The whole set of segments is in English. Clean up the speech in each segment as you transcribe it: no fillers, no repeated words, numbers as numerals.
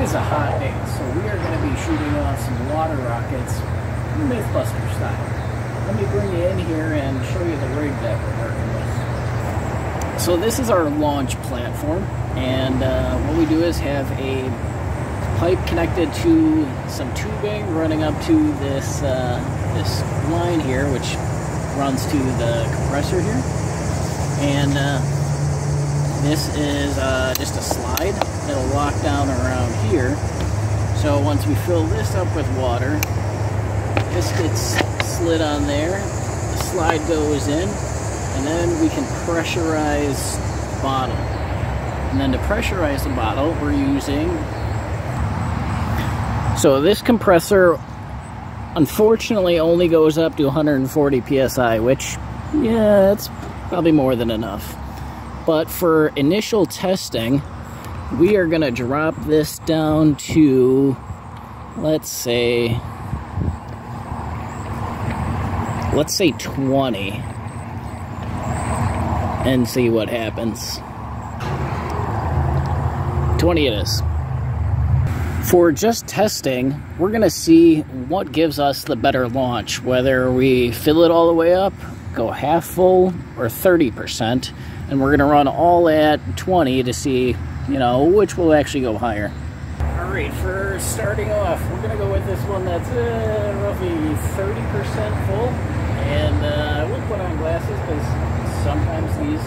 is a hot day, so we are going to be shooting off some water rockets, Mythbusters style. Let me bring you in here and show you the rig that we're working with. So this is our launch platform, and what we do is have a pipe connected to some tubing running up to this this line here, which runs to the compressor here, and this is just a slide that'll lock down around here. So once we fill this up with water, this gets slid on there, the slide goes in, and then we can pressurize the bottle. And then to pressurize the bottle, we're using... So this compressor unfortunately only goes up to 140 psi, which, yeah, that's probably more than enough. But for initial testing, we are going to drop this down to, let's say 20, and see what happens. 20 it is. For just testing, we're going to see what gives us the better launch, whether we fill it all the way up, go half full, or 30%, and we're going to run all at 20 to see, you know, which will actually go higher. Alright, for starting off, we're going to go with this one that's roughly 30% full, and I will put on glasses because sometimes these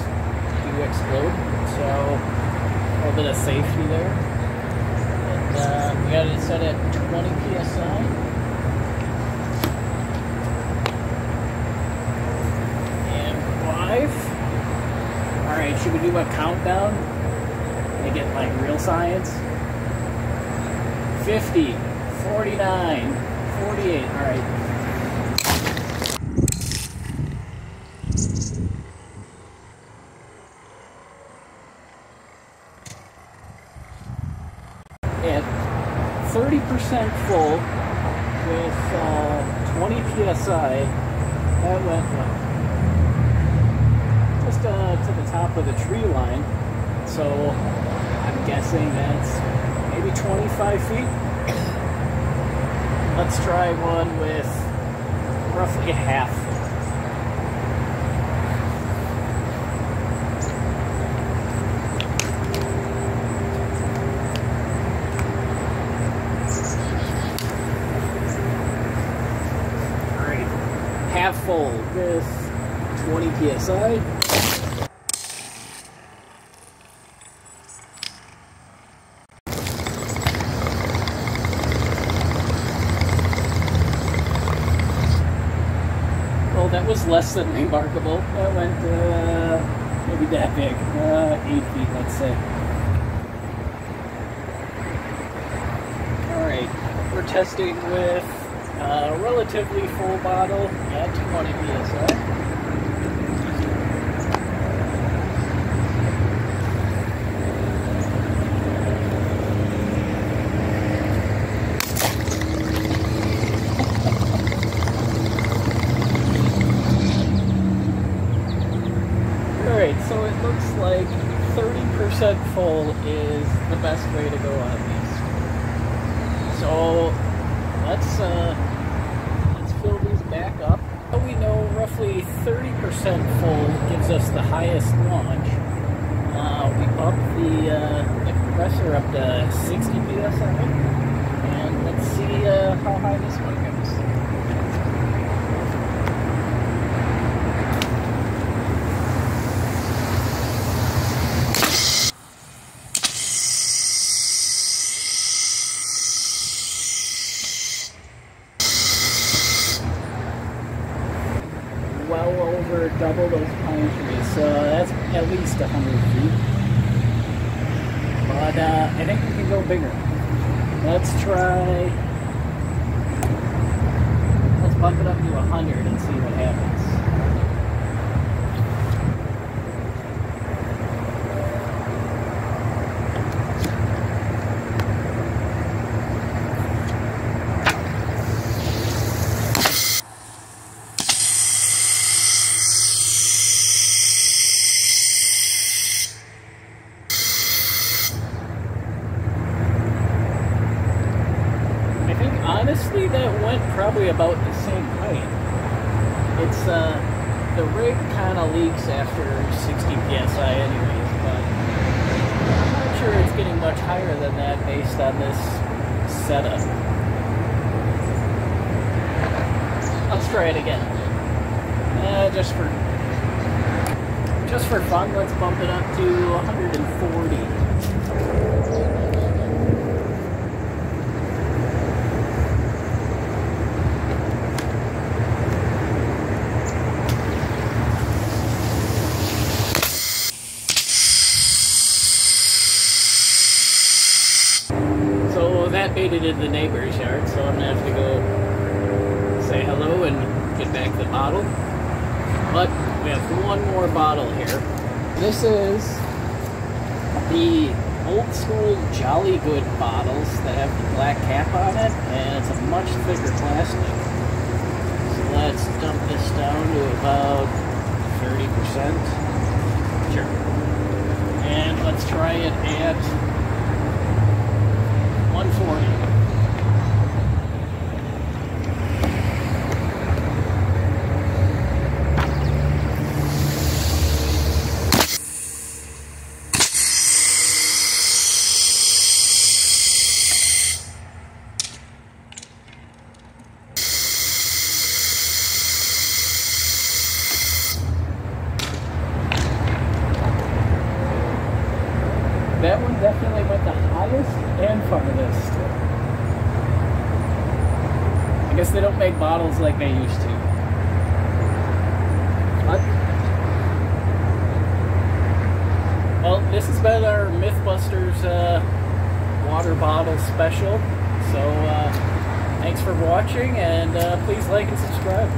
do explode, so a little bit of safety there. We got it set at 20 psi. And 5. Alright, should we do a countdown? Make it like real science. 50, 49, 48. Alright. At 30% full with 20 psi, that went just to the top of the tree line. So I'm guessing that's maybe 25 feet. Let's try one with roughly half. Half full with 20 psi. Well, that was less than remarkable. That went maybe that big, 8 feet, let's say. Alright, we're testing with a relatively full bottle at 20 psi. Alright, so it looks like 30% full is the best way to go on these. So let's fill these back up. We know roughly 30% full gives us the highest launch. We up the compressor up to 60 psi, and let's see how high this one goes. Well over double those pine trees, so that's at least 100 feet. But I think we can go bigger. Let's bump it up to 100 and see what happens. probably about the same height. It's the rig kind of leaks after 60 psi anyways, but I'm not sure it's getting much higher than that based on this setup. Let's try it again. Just for fun, let's bump it up to 140. So that made it in the neighbor's yard, so I'm gonna have to go say hello and get back the bottle. But we have one more bottle here. This is the old school Jolly Good bottles that have the black cap on it, and it's a much thicker plastic. So let's dump this down to about 30%. Sure. And let's try it at 140. That one definitely went the highest and farthest. I guess they don't make bottles like they used to. What? Well, this has been our Mythbusters water bottle special. So thanks for watching, and please like and subscribe.